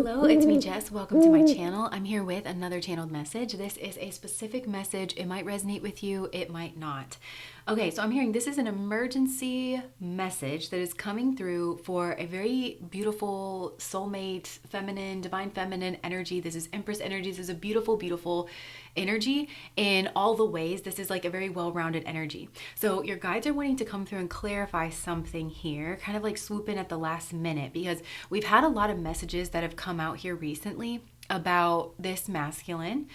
Hello, it's me, Jess. Welcome to my channel. I'm here with another channeled message. This is a specific message. It might resonate with you, it might not. Okay, so I'm hearing this is an emergency message that is coming through for a very beautiful soulmate, feminine, divine feminine energy. This is Empress energy. This is a beautiful, beautiful energy in all the ways. This is like a very well-rounded energy. So your guides are wanting to come through and clarify something here, kind of like swoop in at the last minute, because we've had a lot of messages that have come out here recently about this masculine.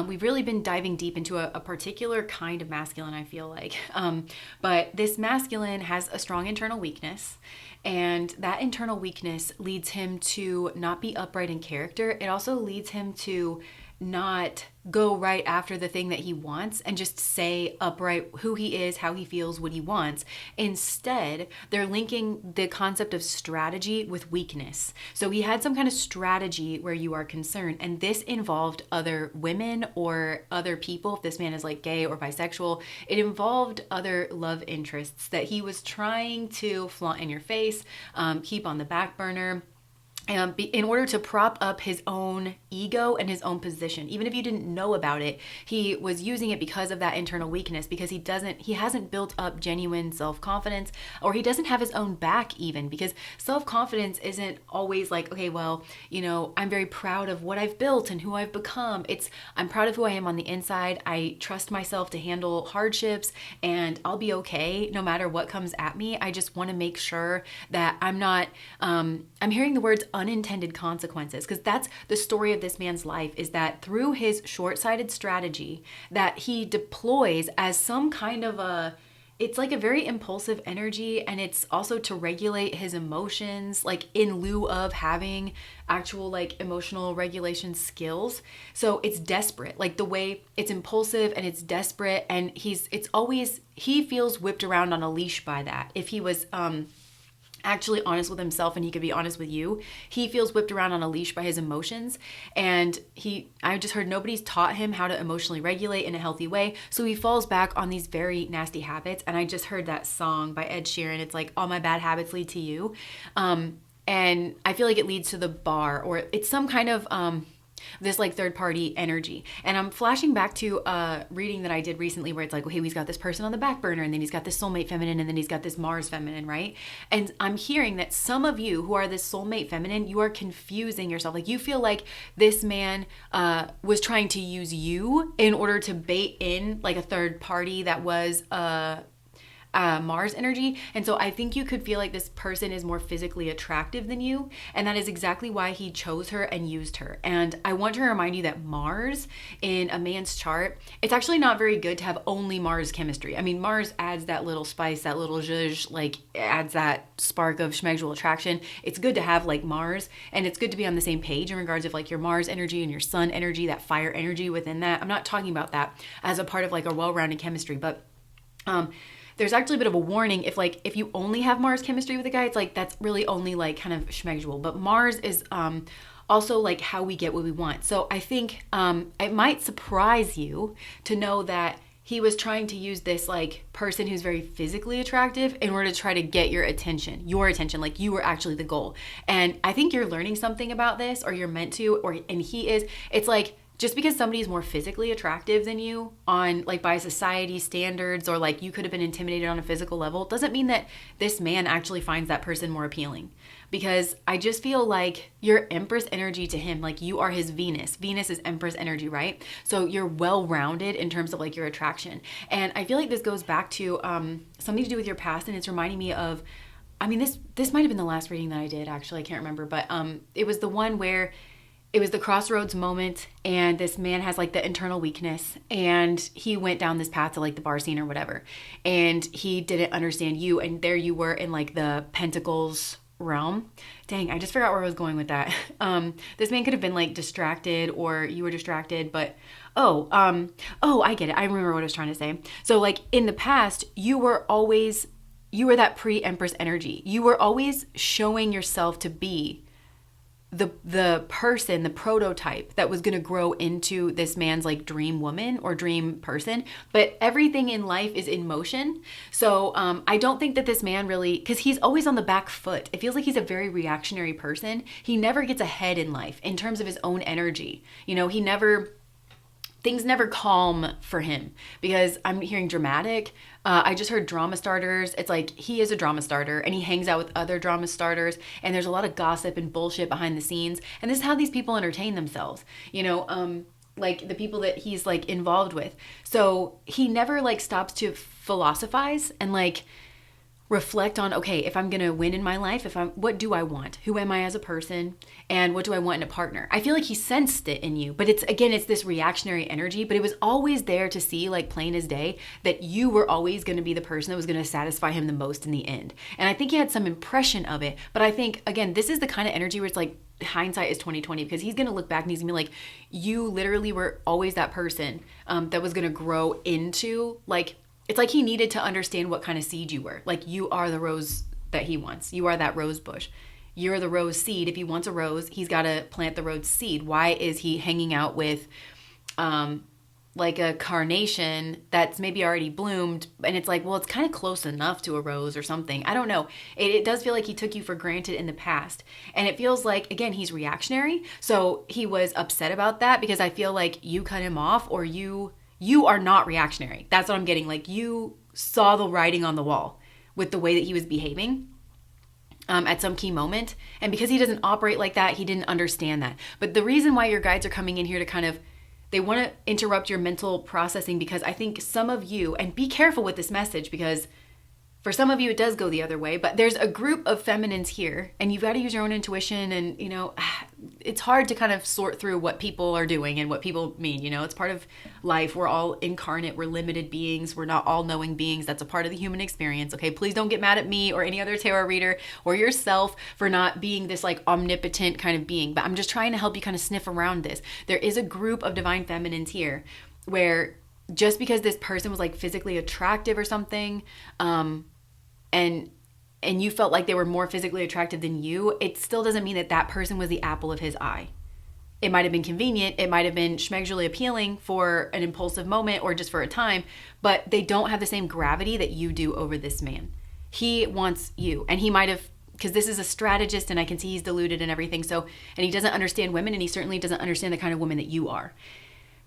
We've really been diving deep into a particular kind of masculine, I feel like. But this masculine has a strong internal weakness, and that internal weakness leads him to not be upright in character. It also leads him to not go right after the thing that he wants and just say upright who he is, how he feels, what he wants. Instead, they're linking the concept of strategy with weakness. So he had some kind of strategy where you are concerned, and this involved other women or other people. If this man is like gay or bisexual, it involved other love interests that he was trying to flaunt in your face, keep on the back burner, in order to prop up his own ego and his own position. Even if you didn't know about it, he was using it because of that internal weakness, because he hasn't built up genuine self-confidence, or he doesn't have his own back even, because self-confidence isn't always like, okay, well, I'm very proud of what I've built and who I've become. It's, I'm proud of who I am on the inside. I trust myself to handle hardships, and I'll be okay no matter what comes at me. I just want to make sure that I'm not, I'm hearing the words unintended consequences, because that's the story of this man's life, is that through his short-sighted strategy that he deploys as some kind of it's like a very impulsive energy, and it's also to regulate his emotions, like in lieu of having actual like emotional regulation skills. So it's desperate, like the way it's impulsive and it's desperate, and he feels whipped around on a leash by that. If he was actually honest with himself, and he could be honest with you, he feels whipped around on a leash by his emotions. And I just heard nobody's taught him how to emotionally regulate in a healthy way, so he falls back on these very nasty habits. And I just heard that song by Ed Sheeran, it's like, all my bad habits lead to you, and I feel like it leads to the bar, or it's some kind of this like third party energy. And I'm flashing back to a reading that I did recently where it's like, okay, he's got this person on the back burner, and then he's got this soulmate feminine, and then he's got this Mars feminine, right? And I'm hearing that some of you who are this soulmate feminine, you are confusing yourself. Like you feel like this man was trying to use you in order to bait in like a third party that was Mars energy. And so I think you could feel like this person is more physically attractive than you, and that is exactly why he chose her and used her. And I want to remind you that Mars in a man's chart, it's actually not very good to have only Mars chemistry. I mean, Mars adds that little spice, that little zhuzh, like adds that spark of schmegsual attraction. It's good to have like Mars, and it's good to be on the same page in regards of like your Mars energy and your sun energy, that fire energy within that. I'm not talking about that as a part of like a well-rounded chemistry, but there's actually a bit of a warning if you only have Mars chemistry with a guy, it's like that's really only like kind of schmegsual. But Mars is also like how we get what we want. So I think it might surprise you to know that he was trying to use this like person who's very physically attractive in order to try to get your attention, like you were actually the goal. And I think you're learning something about this, or you're meant to, and he is. It's like, just because somebody is more physically attractive than you on like by society standards, or like you could have been intimidated on a physical level, doesn't mean that this man actually finds that person more appealing. Because I just feel like you're Empress energy to him, like you are his Venus. Venus is Empress energy, right? So you're well-rounded in terms of like your attraction. And I feel like this goes back to something to do with your past, and it's reminding me of, I mean, this might have been the last reading that I did, actually, I can't remember, but it was the one where it was the crossroads moment, and this man has like the internal weakness, and he went down this path to like the bar scene or whatever, and he didn't understand you, and there you were in like the Pentacles realm. Dang, I just forgot where I was going with that. This man could have been like distracted, or you were distracted, but I get it. I remember what I was trying to say. So like in the past, you were that pre-Empress energy. You were always showing yourself to be the person, the prototype that was going to grow into this man's like dream woman or dream person. But everything in life is in motion. So I don't think that this man really, because he's always on the back foot. It feels like he's a very reactionary person. He never gets ahead in life in terms of his own energy. You know, things never calm for him, because I'm hearing dramatic. I just heard drama starters. It's like he is a drama starter and he hangs out with other drama starters, and there's a lot of gossip and bullshit behind the scenes. And this is how these people entertain themselves, you know, like the people that he's like involved with. So he never like stops to philosophize and like reflect on, okay, if I'm going to win in my life, what do I want? Who am I as a person? And what do I want in a partner? I feel like he sensed it in you, but it's this reactionary energy, but it was always there to see, like plain as day, that you were always going to be the person that was going to satisfy him the most in the end. And I think he had some impression of it, but I think, again, this is the kind of energy where it's like, hindsight is 2020, because he's going to look back and he's going to be like, you literally were always that person that was going to grow into, like, it's like he needed to understand what kind of seed you were. Like, you are the rose that he wants. You are that rose bush. You're the rose seed. If he wants a rose, he's got to plant the rose seed. Why is he hanging out with like a carnation that's maybe already bloomed? And it's like, well, it's kind of close enough to a rose or something. I don't know. It does feel like he took you for granted in the past. And it feels like, again, he's reactionary. So he was upset about that, because I feel like you cut him off, or you are not reactionary. That's what I'm getting. Like, you saw the writing on the wall with the way that he was behaving at some key moment. And because he doesn't operate like that, he didn't understand that. But the reason why your guides are coming in here to kind of, they want to interrupt your mental processing, because I think some of you, and be careful with this message, because for some of you, it does go the other way, but there's a group of feminines here, and you've got to use your own intuition. And, you know, it's hard to kind of sort through what people are doing and what people mean. You know, it's part of life. We're all incarnate. We're limited beings. We're not all knowing beings. That's a part of the human experience. Okay, please don't get mad at me or any other tarot reader or yourself for not being this like omnipotent kind of being. But I'm just trying to help you kind of sniff around this. There is a group of divine feminines here where just because this person was like physically attractive or something, and you felt like they were more physically attractive than you, it still doesn't mean that that person was the apple of his eye. It might have been convenient. It might have been schmeggerly appealing for an impulsive moment or just for a time, but they don't have the same gravity that you do over this man. He wants you, and he might have, because this is a strategist, and I can see he's deluded and everything. So, and he doesn't understand women, and he certainly doesn't understand the kind of woman that you are.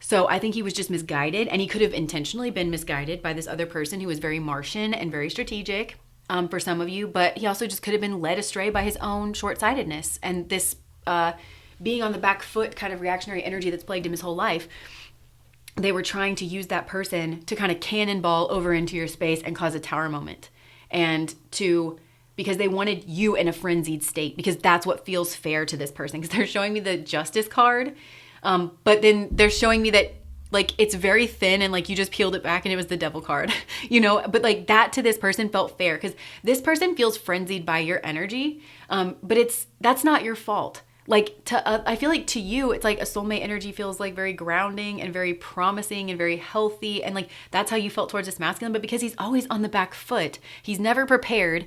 So I think he was just misguided, and he could have intentionally been misguided by this other person who was very Martian and very strategic. For some of you, but he also just could have been led astray by his own short-sightedness and this being on the back foot kind of reactionary energy that's plagued him his whole life. They were trying to use that person to kind of cannonball over into your space and cause a tower moment, and because they wanted you in a frenzied state, because that's what feels fair to this person. Because they're showing me the justice card, but then they're showing me that like it's very thin, and like you just peeled it back and it was the devil card, you know, but like that to this person felt fair, because this person feels frenzied by your energy. But that's not your fault. Like I feel like to you, it's like a soulmate energy feels like very grounding and very promising and very healthy. And like, that's how you felt towards this masculine, but because he's always on the back foot, he's never prepared,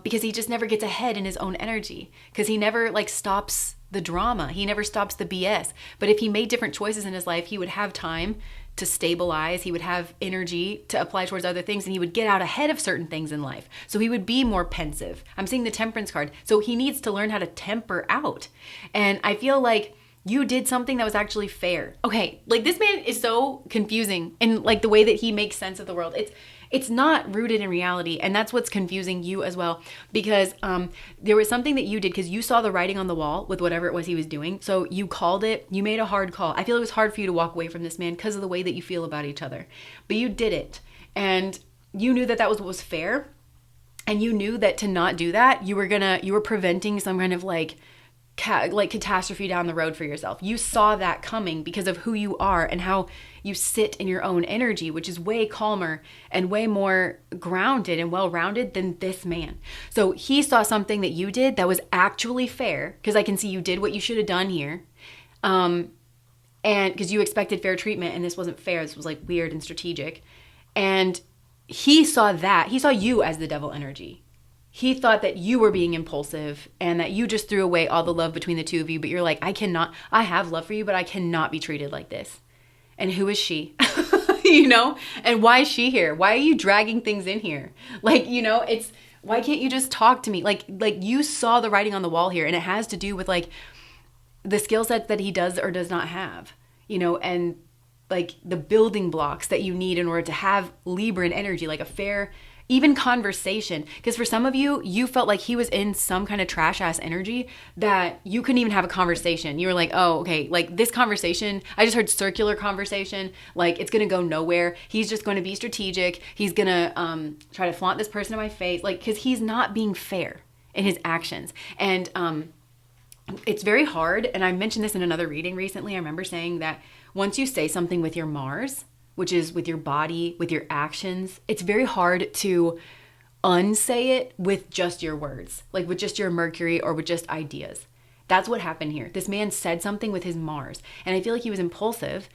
because he just never gets ahead in his own energy, because he never like stops the drama. He never stops the BS. But if he made different choices in his life, he would have time to stabilize. He would have energy to apply towards other things, and he would get out ahead of certain things in life. So he would be more pensive. I'm seeing the temperance card. So he needs to learn how to temper out. And I feel like you did something that was actually fair. Okay, like this man is so confusing in like the way that he makes sense of the world. It's not rooted in reality, and that's what's confusing you as well, because there was something that you did because you saw the writing on the wall with whatever it was he was doing. So you called it. You made a hard call. I feel it was hard for you to walk away from this man because of the way that you feel about each other, but you did it, and you knew that that was what was fair, and you knew that to not do that, you were preventing some kind of like catastrophe down the road for yourself. You saw that coming because of who you are and how you sit in your own energy, which is way calmer and way more grounded and well-rounded than this man. So he saw something that you did that was actually fair, because I can see you did what you should have done here. And because you expected fair treatment, and this wasn't fair. This was like weird and strategic. And he saw that. He saw you as the devil energy. he thought that you were being impulsive and that you just threw away all the love between the two of you. But you're like, I have love for you, but I cannot be treated like this. And who is she? And why is she here? Why are you dragging things in here? Why can't you just talk to me? Like you saw the writing on the wall here, and it has to do with like the skill sets that he does or does not have, and like the building blocks that you need in order to have Libran energy, like a fair, even conversation. Because for some of you, you felt like he was in some kind of trash ass energy that you couldn't even have a conversation. You were like, oh, okay, like this conversation, I just heard circular conversation. Like it's going to go nowhere. He's just going to be strategic. He's going to try to flaunt this person in my face. Like, because he's not being fair in his actions. And it's very hard. And I mentioned this in another reading recently. I remember saying that once you say something with your Mars, which is with your body, with your actions, it's very hard to unsay it with just your words, like with just your Mercury or with just ideas. That's what happened here. This man said something with his Mars, and I feel like he was impulsive.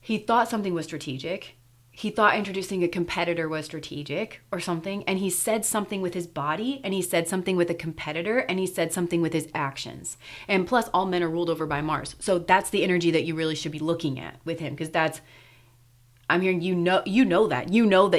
He thought something was strategic. He thought introducing a competitor was strategic or something, and he said something with his body, and he said something with a competitor, and he said something with his actions. And plus, all men are ruled over by Mars. So that's the energy that you really should be looking at with him, because I'm hearing you know that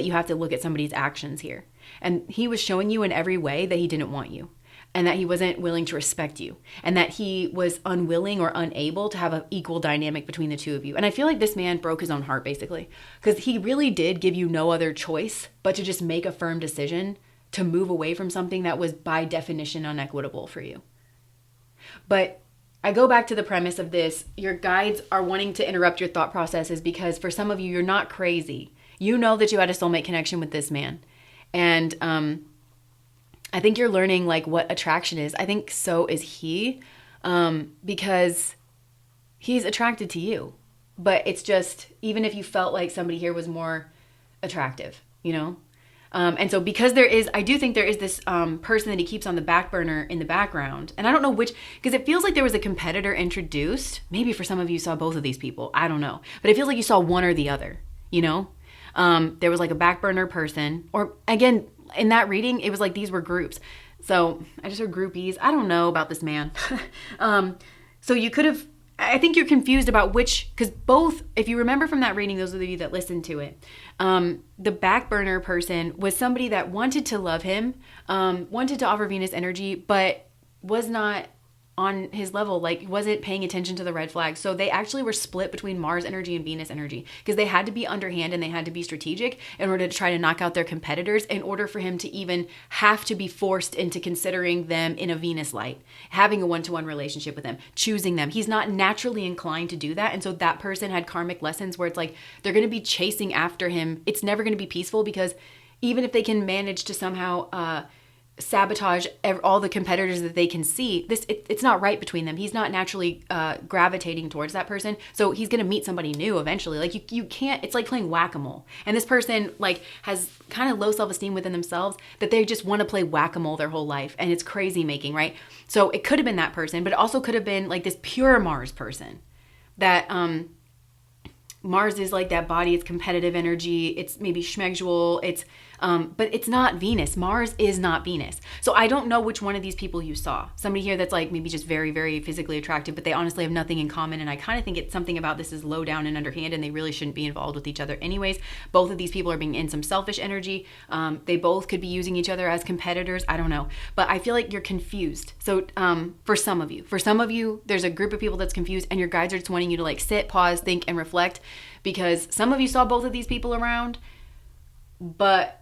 you have to look at somebody's actions here. And he was showing you in every way that he didn't want you, and that he wasn't willing to respect you, and that he was unwilling or unable to have an equal dynamic between the two of you. And I feel like this man broke his own heart, basically, because he really did give you no other choice but to just make a firm decision to move away from something that was by definition unequitable for you. But I go back to the premise of this. Your guides are wanting to interrupt your thought processes because for some of you, you're not crazy. You know that you had a soulmate connection with this man. And I think you're learning like what attraction is. I think so is he, because he's attracted to you. But it's just, even if you felt like somebody here was more attractive, and so because I do think there is this person that he keeps on the back burner in the background. And I don't know which, because it feels like there was a competitor introduced. Maybe for some of you saw both of these people. I don't know. But it feels like you saw one or the other, There was like a back burner person. Or again, in that reading, it was like these were groups. So I just heard groupies. I don't know about this man. So you could have, I think you're confused about which, because both, if you remember from that reading, those of you that listened to it, the back burner person was somebody that wanted to love him, wanted to offer Venus energy, but was not on his level, like wasn't paying attention to the red flags. So they actually were split between Mars energy and Venus energy because they had to be underhand and they had to be strategic in order to try to knock out their competitors in order for him to even have to be forced into considering them in a Venus light, having a one-to-one relationship with them, choosing them. He's not naturally inclined to do that. And so that person had karmic lessons where it's like they're going to be chasing after him. It's never going to be peaceful because even if they can manage to somehow sabotage all the competitors that they can see, it's not right between them. He's not naturally gravitating towards that person, so he's gonna meet somebody new eventually. Like you can't, it's like playing whack-a-mole, and this person like has kind of low self-esteem within themselves that they just want to play whack-a-mole their whole life, and it's crazy making, right? So it could have been that person, but it also could have been like this pure Mars person that Mars is like that body, it's competitive energy, it's maybe schmegdual, it's but it's not Venus. Mars is not Venus. So I don't know which one of these people you saw. Somebody here that's like maybe just very, very physically attractive, but they honestly have nothing in common. And I kind of think it's something about this is low down and underhand, and they really shouldn't be involved with each other anyways. Both of these people are being in some selfish energy. They both could be using each other as competitors. I don't know. But I feel like you're confused. So for some of you, there's a group of people that's confused, and your guides are just wanting you to like sit, pause, think, and reflect, because some of you saw both of these people around, but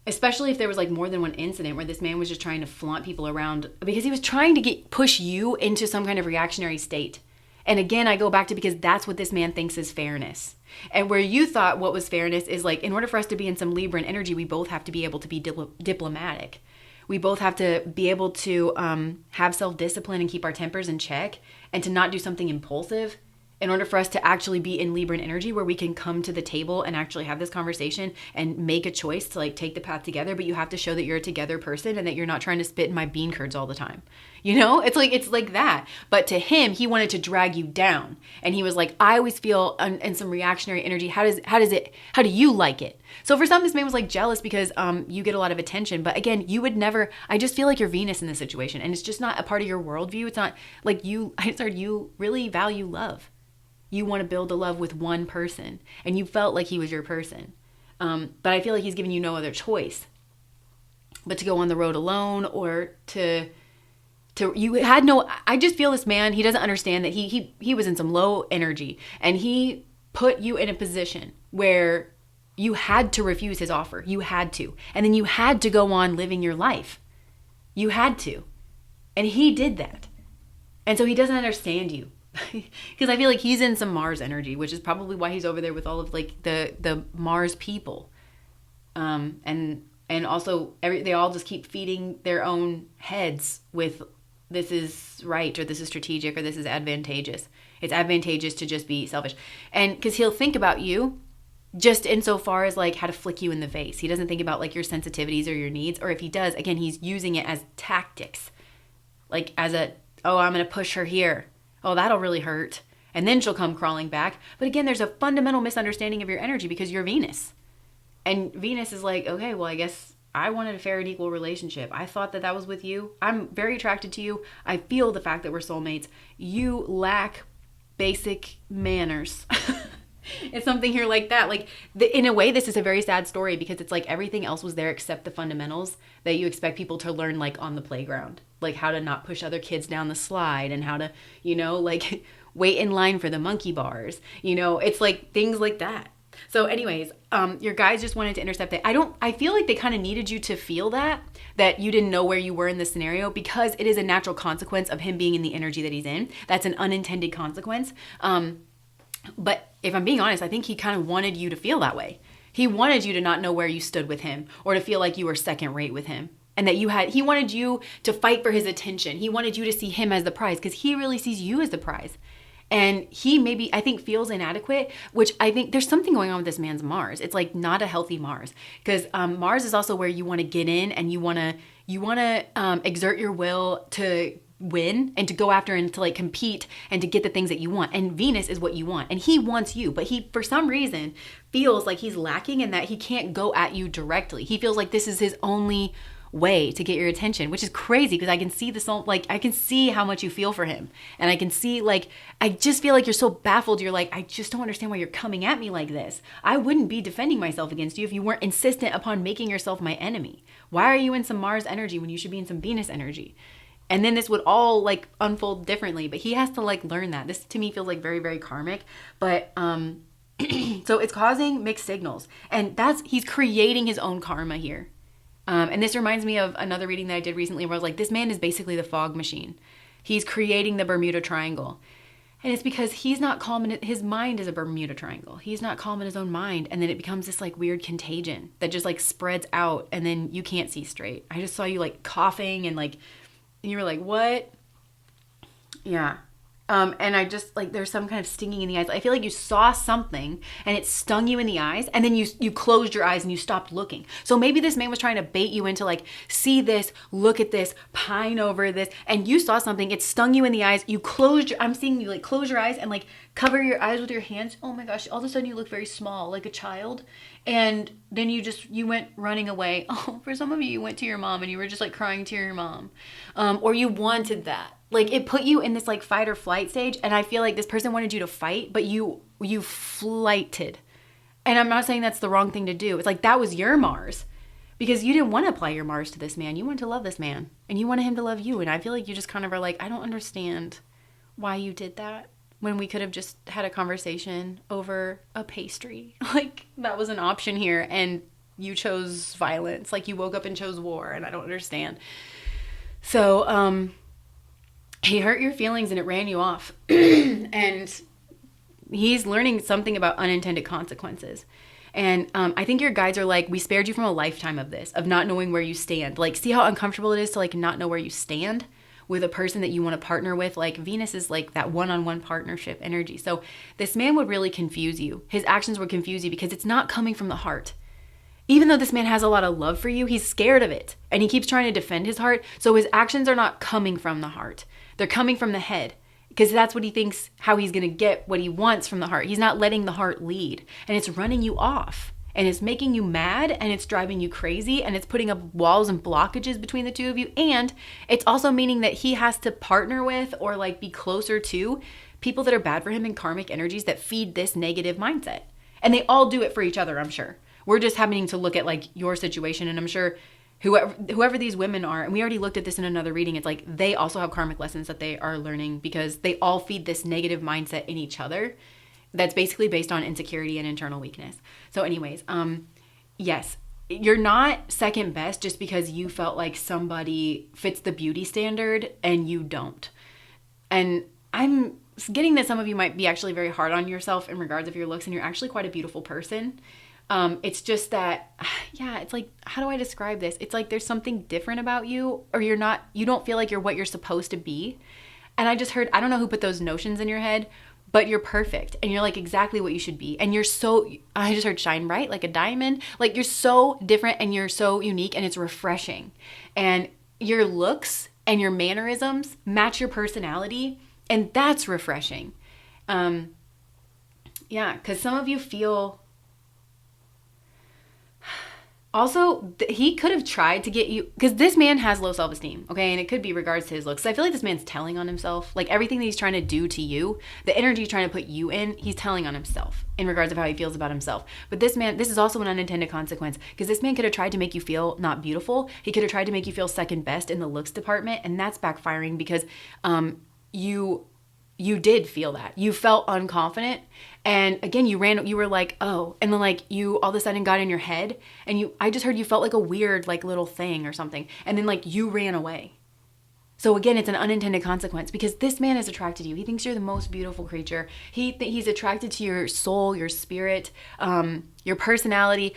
especially if there was like more than one incident where this man was just trying to flaunt people around because he was trying to push you into some kind of reactionary state. And again, I go back to because that's what this man thinks is fairness. And where you thought what was fairness is like, in order for us to be in some Libran energy, we both have to be able to be diplomatic. We both have to be able to have self-discipline and keep our tempers in check, and to not do something impulsive in order for us to actually be in Libran energy where we can come to the table and actually have this conversation and make a choice to like take the path together, but you have to show that you're a together person and that you're not trying to spit in my bean curds all the time. You know, it's like that. But to him, he wanted to drag you down. And he was like, I always feel in some reactionary energy. How do you like it? So for some, this man was like jealous because you get a lot of attention. But again, you would never, I just feel like you're Venus in this situation. And it's just not a part of your worldview. It's not like you really value love. You want to build a love with one person. And you felt like he was your person. But I feel like he's giving you no other choice but to go on the road alone or I just feel this man, he doesn't understand that he was in some low energy and he put you in a position where you had to refuse his offer. You had to. And then you had to go on living your life. You had to. And he did that. And so he doesn't understand you. Because I feel like he's in some Mars energy, which is probably why he's over there with all of like the Mars people. And also they all just keep feeding their own heads with this is right, or this is strategic, or this is advantageous. It's advantageous to just be selfish. And because he'll think about you just insofar as like how to flick you in the face. He doesn't think about like your sensitivities or your needs. Or if he does, again, he's using it as tactics. Like as I'm going to push her here. Oh, that'll really hurt. And then she'll come crawling back. But again, there's a fundamental misunderstanding of your energy because you're Venus. And Venus is like, okay, well, I guess I wanted a fair and equal relationship. I thought that was with you. I'm very attracted to you. I feel the fact that we're soulmates. You lack basic manners. It's something here like that. Like in a way, this is a very sad story because it's like everything else was there except the fundamentals that you expect people to learn like on the playground. Like how to not push other kids down the slide and how to, like wait in line for the monkey bars. It's like things like that. So anyways, your guys just wanted to intercept it. I feel like they kind of needed you to feel that you didn't know where you were in this scenario because it is a natural consequence of him being in the energy that he's in. That's an unintended consequence. But if I'm being honest, I think he kind of wanted you to feel that way. He wanted you to not know where you stood with him or to feel like you were second rate with him. And that he wanted you to fight for his attention. He wanted you to see him as the prize because he really sees you as the prize. And he maybe, I think, feels inadequate, which I think there's something going on with this man's Mars. It's like not a healthy Mars because Mars is also where you want to get in and you want to exert your will to win and to go after and to like compete and to get the things that you want. And Venus is what you want. And he wants you, but he, for some reason, feels like he's lacking in that he can't go at you directly. He feels like this is his only way to get your attention, which is crazy because I can see this, like I can see how much you feel for him. And I can see like, I just feel like you're so baffled. You're like, I just don't understand why you're coming at me like this. I wouldn't be defending myself against you if you weren't insistent upon making yourself my enemy. Why are you in some Mars energy when you should be in some Venus energy? And then this would all like unfold differently, but he has to like learn that. This to me feels like very, very karmic, but so it's causing mixed signals and he's creating his own karma here. And this reminds me of another reading that I did recently where I was like, this man is basically the fog machine. He's creating the Bermuda Triangle. And it's because he's not calm in his mind is a Bermuda Triangle. He's not calm in his own mind. And then it becomes this like weird contagion that just like spreads out and then you can't see straight. I just saw you like coughing and you were like, what? Yeah. And I just like, there's some kind of stinging in the eyes. I feel like you saw something and it stung you in the eyes and then you closed your eyes and you stopped looking. So maybe this man was trying to bait you into like, see this, look at this, pine over this. And you saw something, it stung you in the eyes. I'm seeing you like close your eyes and like cover your eyes with your hands. Oh my gosh. All of a sudden you look very small, like a child. And then you went running away. Oh, for some of you went to your mom and you were just like crying to your mom. Or you wanted that. Like it put you in this like fight or flight stage. And I feel like this person wanted you to fight, but you flighted. And I'm not saying that's the wrong thing to do. It's like that was your Mars because you didn't want to apply your Mars to this man. You wanted to love this man and you wanted him to love you. And I feel like you just kind of are like, I don't understand why you did that when we could have just had a conversation over a pastry. Like that was an option here and you chose violence. Like you woke up and chose war and I don't understand. So, he hurt your feelings and it ran you off. And he's learning something about unintended consequences. And I think your guides are like, we spared you from a lifetime of this, of not knowing where you stand. Like, see how uncomfortable it is to like not know where you stand? with a person that you want to partner with. Like Venus is like that one-on-one partnership energy. So this man would really confuse you. His actions would confuse you because it's not coming from the heart. Even though this man has a lot of love for you, he's scared of it. And he keeps trying to defend his heart. So his actions are not coming from the heart. They're coming from the head. Because that's what he thinks, how he's going to get what he wants from the heart. He's not letting the heart lead. And it's running you off. And it's making you mad. And it's driving you crazy. And it's putting up walls and blockages between the two of you. And it's also meaning that he has to partner with or like be closer to people that are bad for him in karmic energies that feed this negative mindset. And they all do it for each other, I'm sure. We're just happening to look at like your situation, and I'm sure whoever these women are, and we already looked at this in another reading, it's like they also have karmic lessons that they are learning because they all feed this negative mindset in each other that's basically based on insecurity and internal weakness. So anyways, yes, you're not second best just because you felt like somebody fits the beauty standard and you don't. And I'm getting that some of you might be actually very hard on yourself in regards of your looks, and you're actually quite a beautiful person. It's just that, yeah, it's like, how do I describe this? It's like there's something different about you, or you don't feel like you're what you're supposed to be. And I just heard, I don't know who put those notions in your head, but you're perfect and you're like exactly what you should be. And I just heard shine bright like a diamond. Like you're so different and you're so unique and it's refreshing. And your looks and your mannerisms match your personality, and that's refreshing. Yeah, because some of you feel... Also, he could have tried to get you, because this man has low self-esteem, okay? And it could be regards to his looks. I feel like this man's telling on himself. Like everything that he's trying to do to you, the energy he's trying to put you in, he's telling on himself in regards of how he feels about himself. But this man, this is also an unintended consequence, because this man could have tried to make you feel not beautiful. He could have tried to make you feel second best in the looks department, and that's backfiring because you did feel that. You felt unconfident. And again, you were like, oh, and then like you all of a sudden got in your head and I just heard you felt like a weird like little thing or something. And then like you ran away. So again, it's an unintended consequence because this man is attracted to you. He thinks you're the most beautiful creature. He's attracted to your soul, your spirit, your personality,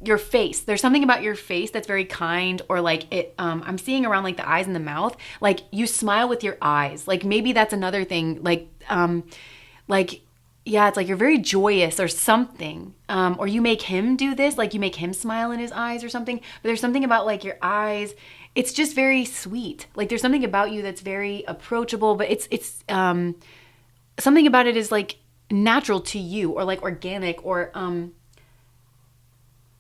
your face. There's something about your face that's very kind, or like it. I'm seeing around like the eyes and the mouth. Like you smile with your eyes. Like maybe that's another thing. Yeah, it's like you're very joyous or something. Or you make him do this, like you make him smile in his eyes or something. But there's something about like your eyes. It's just very sweet. Like there's something about you that's very approachable, but it's something about it is like natural to you, or like organic, or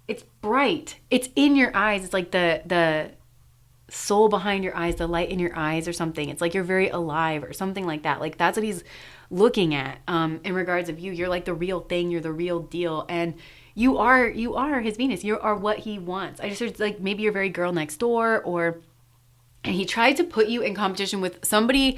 it's bright. It's in your eyes. It's like the soul behind your eyes, the light in your eyes or something. It's like you're very alive or something like that. Like that's what he's looking at in regards of you. You're like the real thing. You're the real deal. And you are his Venus. You are what he wants. I just heard like maybe you're very girl next door, and he tried to put you in competition with somebody.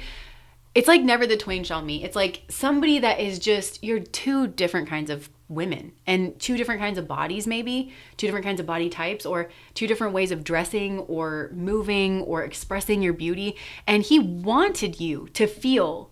It's like never the twain shall meet. It's like somebody that is just, you're two different kinds of women and two different kinds of bodies, maybe two different kinds of body types, or two different ways of dressing or moving or expressing your beauty. And he wanted you to feel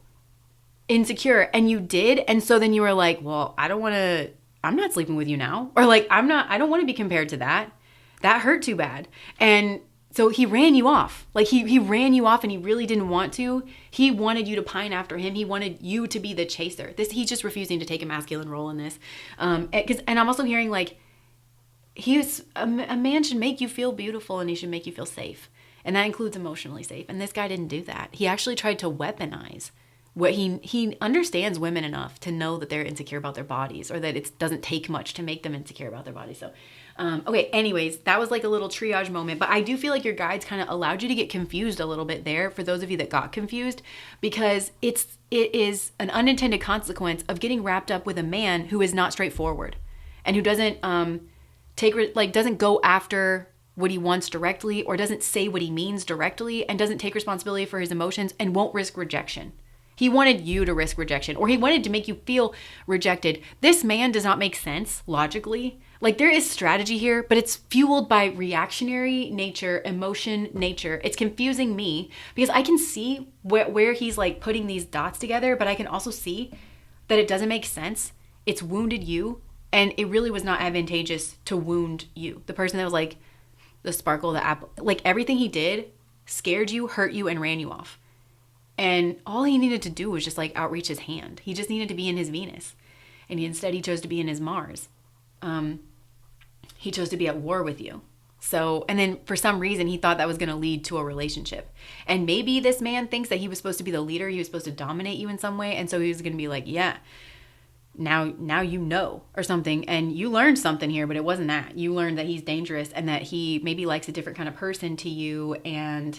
insecure, and you did. And so then you were like, well, I'm not sleeping with you now. Or like, I don't want to be compared to that. That hurt too bad. And so he ran you off. Like he ran you off, and he really didn't want to. He wanted you to pine after him. He wanted you to be the chaser. He's just refusing to take a masculine role in this. And I'm also hearing like, a man should make you feel beautiful, and he should make you feel safe. And that includes emotionally safe. And this guy didn't do that. He actually tried to weaponize what he understands women enough to know that they're insecure about their bodies, or that it doesn't take much to make them insecure about their bodies. So, okay, anyways, that was like a little triage moment, but I do feel like your guides kind of allowed you to get confused a little bit there, for those of you that got confused, because it is an unintended consequence of getting wrapped up with a man who is not straightforward and who doesn't doesn't go after what he wants directly, or doesn't say what he means directly, and doesn't take responsibility for his emotions, and won't risk rejection. He wanted you to risk rejection, or he wanted to make you feel rejected. This man does not make sense logically. Like there is strategy here, but it's fueled by reactionary nature, emotion nature. It's confusing me because I can see where he's like putting these dots together, but I can also see that it doesn't make sense. It's wounded you, and it really was not advantageous to wound you. The person that was like the sparkle, the apple, like everything he did scared you, hurt you, and ran you off. And all he needed to do was just like outreach his hand. He just needed to be in his Venus. And instead he chose to be in his Mars. He chose to be at war with you. So, and then for some reason he thought that was going to lead to a relationship. And maybe this man thinks that he was supposed to be the leader. He was supposed to dominate you in some way. And so he was going to be like, yeah, now you know, or something. And you learned something here, but it wasn't that. You learned that he's dangerous and that he maybe likes a different kind of person to you. And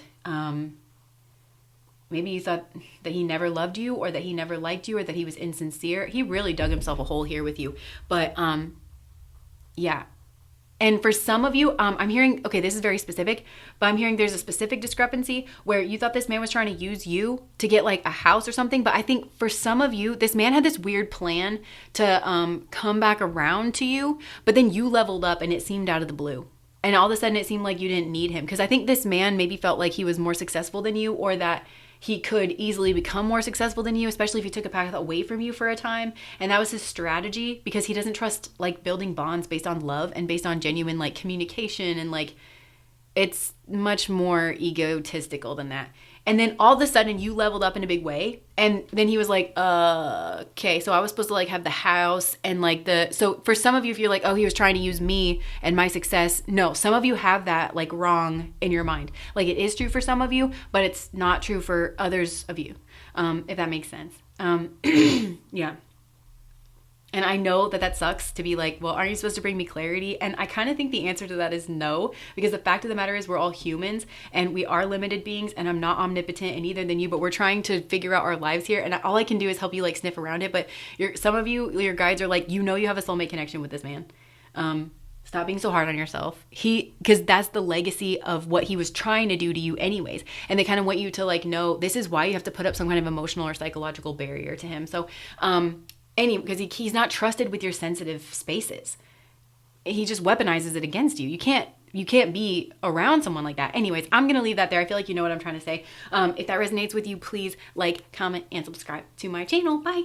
maybe you thought that he never loved you, or that he never liked you, or that he was insincere. He really dug himself a hole here with you. But yeah. And for some of you, I'm hearing, okay, this is very specific, but I'm hearing there's a specific discrepancy where you thought this man was trying to use you to get like a house or something. But I think for some of you, this man had this weird plan to come back around to you, but then you leveled up and it seemed out of the blue. And all of a sudden it seemed like you didn't need him. Because I think this man maybe felt like he was more successful than you, or that he could easily become more successful than you, especially if he took a path away from you for a time. And that was his strategy, because he doesn't trust like building bonds based on love and based on genuine like communication, and like it's much more egotistical than that. And then all of a sudden you leveled up in a big way. And then he was like, okay, so I was supposed to like have the house and like so for some of you, if you're like, oh, he was trying to use me and my success. No, some of you have that like wrong in your mind. Like it is true for some of you, but it's not true for others of you. If that makes sense. Yeah. And I know that that sucks to be like, well, aren't you supposed to bring me clarity? And I kind of think the answer to that is no, because the fact of the matter is we're all humans and we are limited beings, and I'm not omnipotent and either than you, but we're trying to figure out our lives here. And all I can do is help you like sniff around it. But some of you, your guides are like, you know, you have a soulmate connection with this man. Stop being so hard on yourself. Because that's the legacy of what he was trying to do to you anyways. And they kind of want you to like know this is why you have to put up some kind of emotional or psychological barrier to him. So, because he's not trusted with your sensitive spaces. He just weaponizes it against you. You can't be around someone like that. Anyways, I'm going to leave that there. I feel like you know what I'm trying to say. If that resonates with you, please like, comment, and subscribe to my channel. Bye.